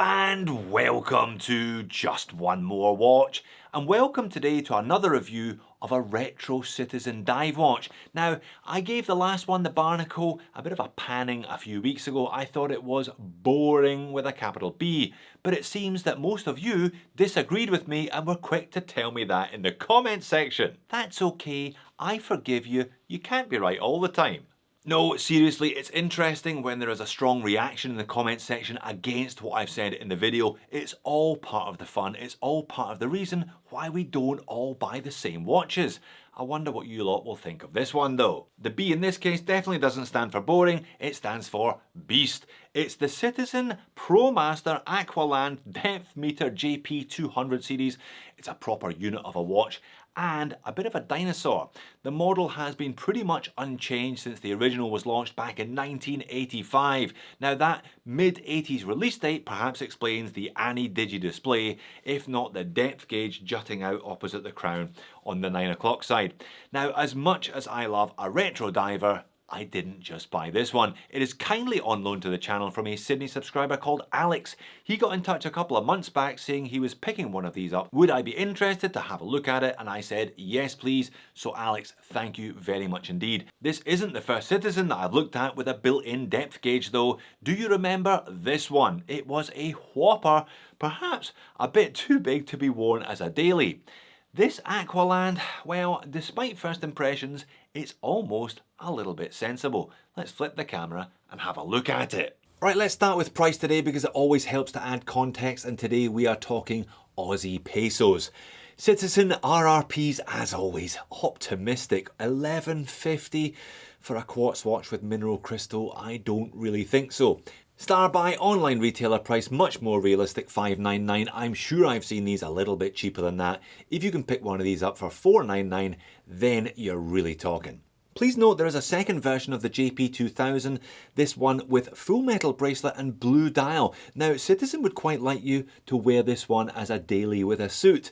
and welcome to Just One More Watch, and welcome today to another review of a retro Citizen dive watch. Now, I gave the last one, the Barnacle, a bit of a panning a few weeks ago. I thought it was boring with a capital B, but it seems that most of you disagreed with me and were quick to tell me that in the comment section. That's okay, I forgive you, you can't be right all the time. No, seriously, it's interesting when there is a strong reaction in the comments section against what I've said in the video. It's all part of the fun, it's all part of the reason why we don't all buy the same watches. I wonder what you lot will think of this one though. The B in this case definitely doesn't stand for boring, it stands for beast. It's the Citizen Promaster Aqualand Depth Meter JP2000 series. It's a proper unit of a watch and a bit of a dinosaur. The model has been pretty much unchanged since the original was launched back in 1985. Now that mid-80s release date perhaps explains the Arnie digi display, if not the depth gauge jutting out opposite the crown on the 9 o'clock side. Now, as much as I love a retro diver, I didn't just buy this one. It is kindly on loan to the channel from a Sydney subscriber called Alex. He got in touch a couple of months back saying he was picking one of these up. Would I be interested to have a look at it? And I said, yes please. So Alex, thank you very much indeed. This isn't the first Citizen that I've looked at with a built-in depth gauge though. Do you remember this one? It was a whopper, perhaps a bit too big to be worn as a daily. This Aqualand, well, despite first impressions, it's almost a little bit sensible. Let's flip the camera and have a look at it. Right, let's start with price today because it always helps to add context, and today we are talking Aussie pesos. Citizen RRPs, as always, optimistic. $11.50 for a quartz watch with mineral crystal? I don't really think so. Starbuy online retailer price much more realistic, $5.99. I'm sure I've seen these a little bit cheaper than that. If you can pick one of these up for $4.99, then you're really talking. Please note there is a second version of the JP2000, this one with full metal bracelet and blue dial. Now, Citizen would quite like you to wear this one as a daily with a suit.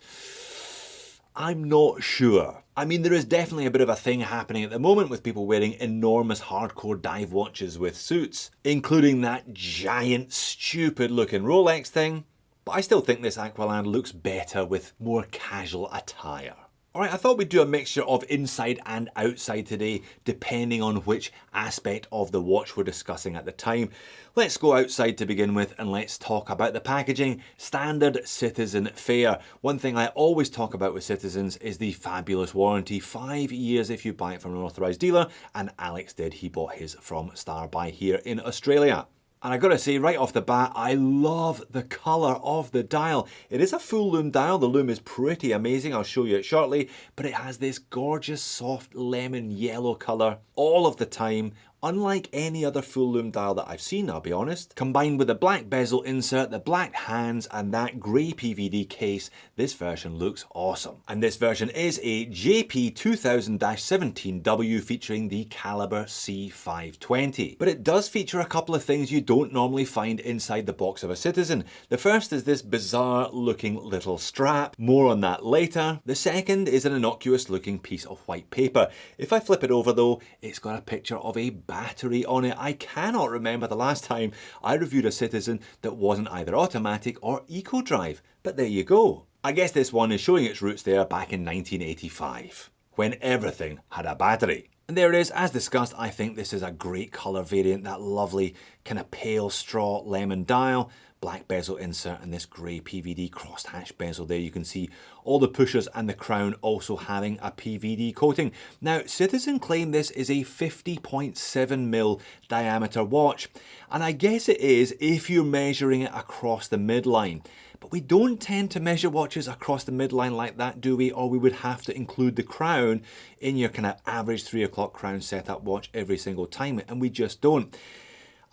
I'm not sure. I mean, there is definitely a bit of a thing happening at the moment with people wearing enormous hardcore dive watches with suits, including that giant stupid looking Rolex thing. But I still think this Aqualand looks better with more casual attire. Alright, I thought we'd do a mixture of inside and outside today, depending on which aspect of the watch we're discussing at the time. Let's go outside to begin with and let's talk about the packaging. Standard Citizen fare. One thing I always talk about with Citizens is the fabulous warranty. 5 years if you buy it from an authorised dealer, and Alex did, he bought his from Starbuy here in Australia. And I gotta say right off the bat, I love the colour of the dial. It is a full lume dial, the lume is pretty amazing, I'll show you it shortly, but it has this gorgeous soft lemon yellow colour all of the time, unlike any other full lume dial that I've seen, I'll be honest. Combined with the black bezel insert, the black hands and that grey PVD case, this version looks awesome. And this version is a JP2000-17W featuring the caliber C520. But it does feature a couple of things you don't normally find inside the box of a Citizen. The first is this bizarre looking little strap, more on that later. The second is an innocuous looking piece of white paper. If I flip it over though, it's got a picture of a battery on it. I cannot remember the last time I reviewed a Citizen that wasn't either automatic or eco drive, but there you go. I guess this one is showing its roots there back in 1985, when everything had a battery. And there it is, as discussed. I think this is a great colour variant, that lovely kind of pale straw lemon dial, black bezel insert and this grey PVD crossed hatch bezel there. You can see all the pushers and the crown also having a PVD coating. Now, Citizen claim this is a 50.7mm diameter watch, and I guess it is if you're measuring it across the midline. But we don't tend to measure watches across the midline like that, do we? Or we would have to include the crown in your kind of average 3 o'clock crown setup watch every single time, and we just don't.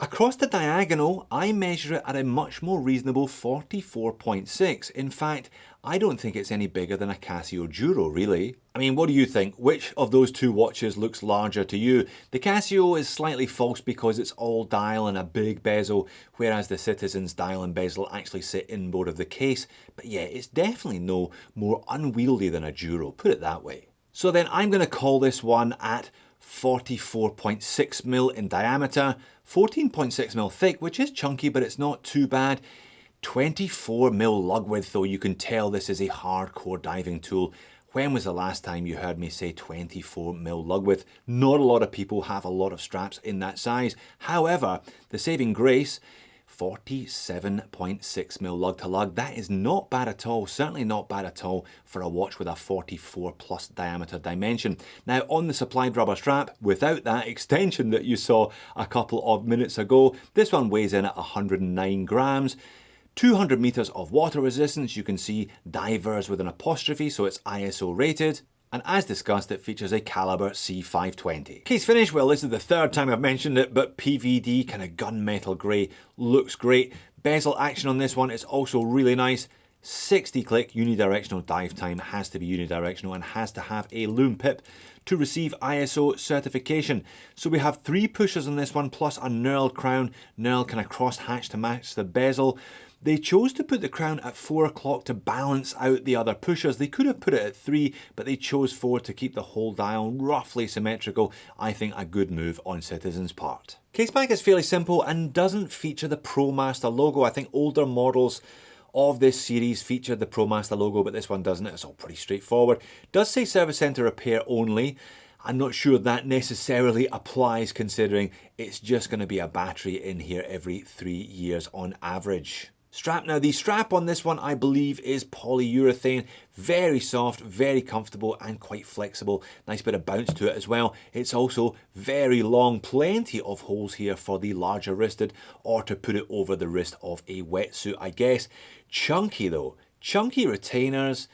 Across the diagonal, I measure it at a much more reasonable 44.6. In fact, I don't think it's any bigger than a Casio Duro, really. I mean, what do you think? Which of those two watches looks larger to you? The Casio is slightly false because it's all dial and a big bezel, whereas the Citizen's dial and bezel actually sit inboard of the case. But yeah, it's definitely no more unwieldy than a Duro, put it that way. So then I'm going to call this one at 44.6mm in diameter, 14.6mm thick, which is chunky, but it's not too bad. 24mm lug width though, you can tell this is a hardcore diving tool. When was the last time you heard me say 24mm lug width? Not a lot of people have a lot of straps in that size. However, the saving grace, 47.6mm lug to lug. That is not bad at all, certainly not bad at all for a watch with a 44 plus diameter dimension. Now on the supplied rubber strap, without that extension that you saw a couple of minutes ago, this one weighs in at 109 grams. 200 meters of water resistance. You can see divers with an apostrophe, so it's ISO rated. And as discussed, it features a caliber C520. Case finish, well, this is the third time I've mentioned it, but PVD kind of gunmetal grey looks great. Bezel action on this one is also really nice. 60 click unidirectional dive time, has to be unidirectional and has to have a loom pip to receive ISO certification. So we have 3 pushers on this one plus a knurled crown, knurl kind of cross hatch to match the bezel. They chose to put the crown at 4 o'clock to balance out the other pushers. They could have put it at 3, but they chose 4 to keep the whole dial roughly symmetrical. I think a good move on Citizen's part. Case back is fairly simple and doesn't feature the ProMaster logo. I think older models of this series featured the ProMaster logo, but this one doesn't. It's all pretty straightforward. Does say service center repair only. I'm not sure that necessarily applies considering it's just going to be a battery in here every 3 years on average. Strap, now the strap on this one I believe is polyurethane, very soft, very comfortable and quite flexible. Nice bit of bounce to it as well. It's also very long, plenty of holes here for the larger wristed or to put it over the wrist of a wetsuit I guess. Chunky though, chunky retainers.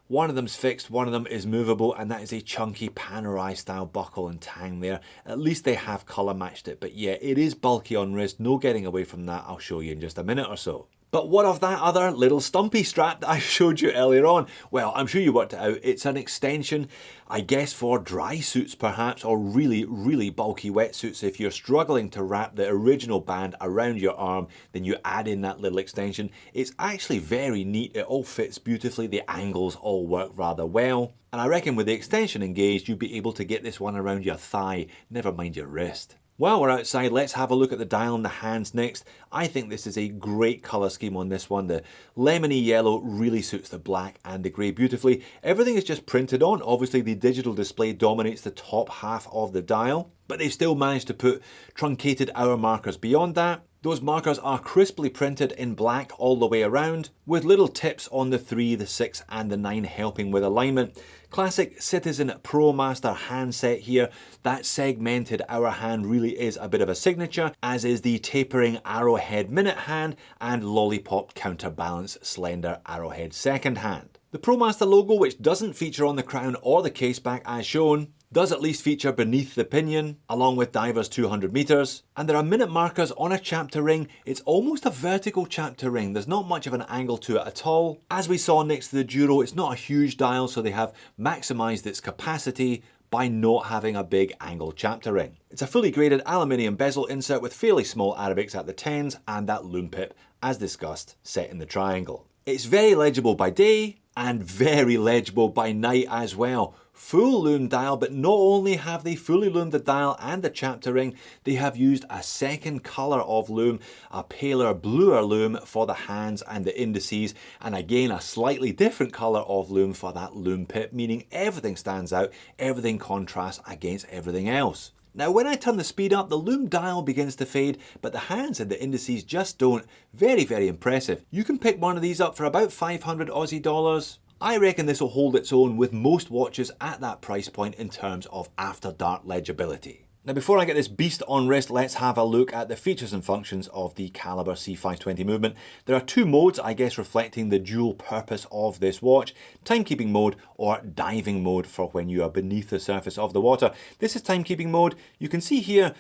One of them's fixed, one of them is movable, and that is a chunky Panerai style buckle and tang there. At least they have colour matched it, but yeah, it is bulky on wrist, no getting away from that. I'll show you in just a minute or so. But what of that other little stumpy strap that I showed you earlier on? Well, I'm sure you worked it out. It's an extension, I guess, for dry suits perhaps, or really, really bulky wetsuits. If you're struggling to wrap the original band around your arm, then you add in that little extension. It's actually very neat. It all fits beautifully. The angles all work rather well. And I reckon with the extension engaged, you'll be able to get this one around your thigh, never mind your wrist. While we're outside, let's have a look at the dial and the hands next. I think this is a great colour scheme on this one. The lemony yellow really suits the black and the grey beautifully. Everything is just printed on. Obviously the digital display dominates the top half of the dial, but they've still managed to put truncated hour markers beyond that. Those markers are crisply printed in black all the way around, with little tips on the 3, the 6 and the 9 helping with alignment. Classic Citizen ProMaster handset here. That segmented hour hand really is a bit of a signature, as is the tapering arrowhead minute hand and lollipop counterbalance slender arrowhead second hand. The ProMaster logo, which doesn't feature on the crown or the case back as shown, does at least feature beneath the pinion, along with divers 200 meters. And there are minute markers on a chapter ring. It's almost a vertical chapter ring. There's not much of an angle to it at all. As we saw next to the Duro, it's not a huge dial, so they have maximized its capacity by not having a big angle chapter ring. It's a fully graded aluminium bezel insert with fairly small Arabics at the 10s and that loom pip, as discussed, set in the triangle. It's very legible by day and very legible by night as well. Full loom dial, but not only have they fully loomed the dial and the chapter ring, they have used a second colour of loom, a paler bluer loom for the hands and the indices, and again a slightly different colour of loom for that loom pip, meaning everything stands out, everything contrasts against everything else. Now when I turn the speed up, the loom dial begins to fade, but the hands and the indices just don't. Very, very impressive. You can pick one of these up for about 500 Aussie dollars. I reckon this will hold its own with most watches at that price point in terms of after dark legibility. Now before I get this beast on wrist, let's have a look at the features and functions of the Caliber C520 movement. There are 2 modes, I guess, reflecting the dual purpose of this watch. Timekeeping mode or diving mode for when you are beneath the surface of the water. This is timekeeping mode. You can see here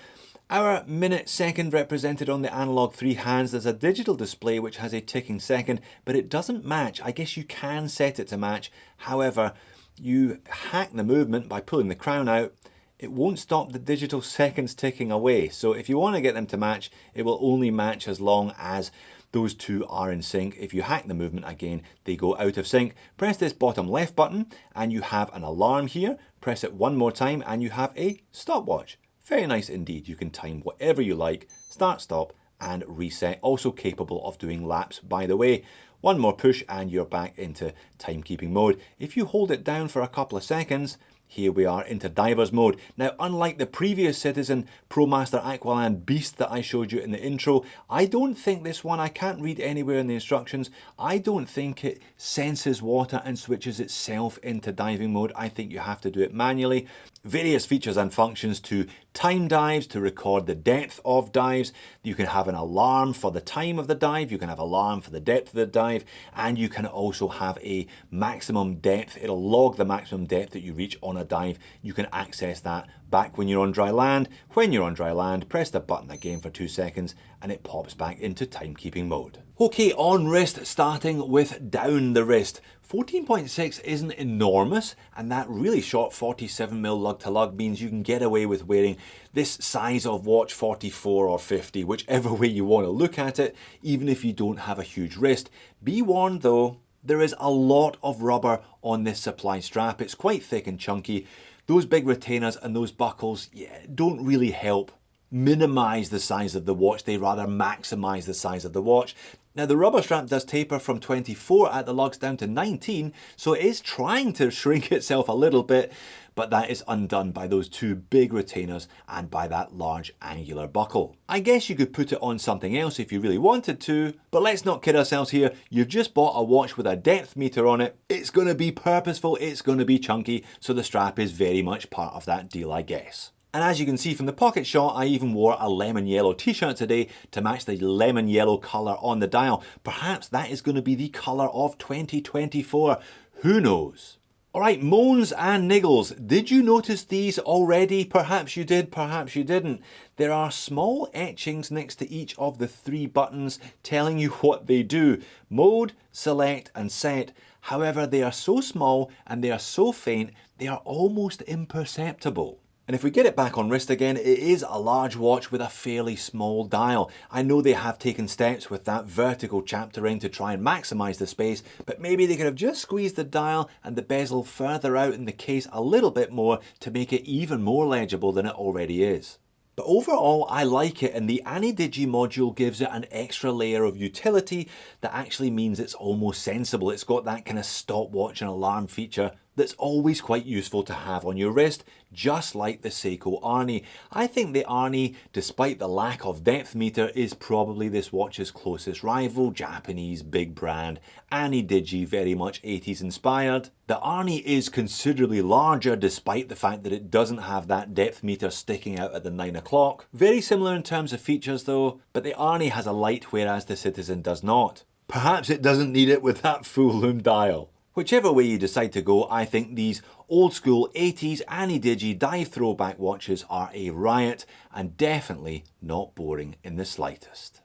hour, minute, second represented on the analog 3 hands. There's a digital display which has a ticking second, but it doesn't match. I guess you can set it to match. However, you hack the movement by pulling the crown out. It won't stop the digital seconds ticking away. So if you want to get them to match, it will only match as long as those 2 are in sync. If you hack the movement again, they go out of sync. Press this bottom left button and you have an alarm here. Press it one more time and you have a stopwatch. Very nice indeed. You can time whatever you like, start, stop, and reset. Also capable of doing laps, by the way. One more push and you're back into timekeeping mode. If you hold it down for a couple of seconds, here we are into divers mode. Now, unlike the previous Citizen Promaster Aqualand Beast that I showed you in the intro, I don't think this one, I can't read anywhere in the instructions, I don't think it senses water and switches itself into diving mode. I think you have to do it manually. Various features and functions to time dives, to record the depth of dives. You can have an alarm for the time of the dive, you can have an alarm for the depth of the dive, and you can also have a maximum depth. It'll log the maximum depth that you reach on a dive. You can access that back when you're on dry land. When you're on dry land, press the button again for 2 seconds and it pops back into timekeeping mode. Okay, on wrist, starting with down the wrist. 14.6 isn't enormous, and that really short 47mm lug to lug means you can get away with wearing this size of watch, 44 or 50, whichever way you want to look at it, even if you don't have a huge wrist. Be warned though, there is a lot of rubber on this supply strap. It's quite thick and chunky. Those big retainers and those buckles, yeah, don't really help minimize the size of the watch. They rather maximize the size of the watch. Now the rubber strap does taper from 24 at the lugs down to 19, so it is trying to shrink itself a little bit, but that is undone by those two big retainers and by that large angular buckle. I guess you could put it on something else if you really wanted to, but let's not kid ourselves here. You've just bought a watch with a depth meter on it. It's going to be purposeful, it's going to be chunky, so the strap is very much part of that deal, I guess. And as you can see from the pocket shot, I even wore a lemon yellow t-shirt today to match the lemon yellow colour on the dial. Perhaps that is going to be the colour of 2024. Who knows? Alright, moans and niggles. Did you notice these already? Perhaps you did, perhaps you didn't. There are small etchings next to each of the 3 buttons telling you what they do. Mode, select and set. However, they are so small and they are so faint, they are almost imperceptible. And if we get it back on wrist again, it is a large watch with a fairly small dial. I know they have taken steps with that vertical chapter ring to try and maximise the space, but maybe they could have just squeezed the dial and the bezel further out in the case a little bit more to make it even more legible than it already is. But overall, I like it, and the AniDigi module gives it an extra layer of utility that actually means it's almost sensible. It's got that kind of stopwatch and alarm feature that's always quite useful to have on your wrist, just like the Seiko Arnie. I think the Arnie, despite the lack of depth meter, is probably this watch's closest rival. Japanese, big brand, AniDigi, very much 80s inspired. The Arnie is considerably larger despite the fact that it doesn't have that depth meter sticking out at the 9 o'clock. Very similar in terms of features though, but the Arnie has a light whereas the Citizen does not. Perhaps it doesn't need it with that full lume dial. Whichever way you decide to go, I think these old school 80s AniDigi dive throwback watches are a riot and definitely not boring in the slightest.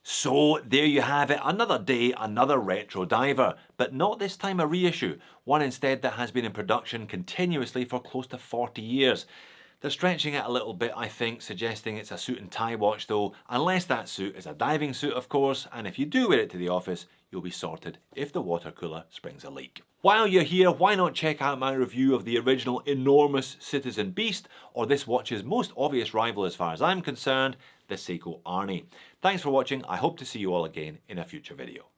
So there you have it, another day, another retro diver, but not this time a reissue, one instead that has been in production continuously for close to 40 years. They're stretching it a little bit, I think, suggesting it's a suit and tie watch though, unless that suit is a diving suit of course, and if you do wear it to the office, you'll be sorted if the water cooler springs a leak. While you're here, why not check out my review of the original enormous Citizen Beast, or this watch's most obvious rival as far as I'm concerned, the Seiko Arnie. Thanks for watching, I hope to see you all again in a future video.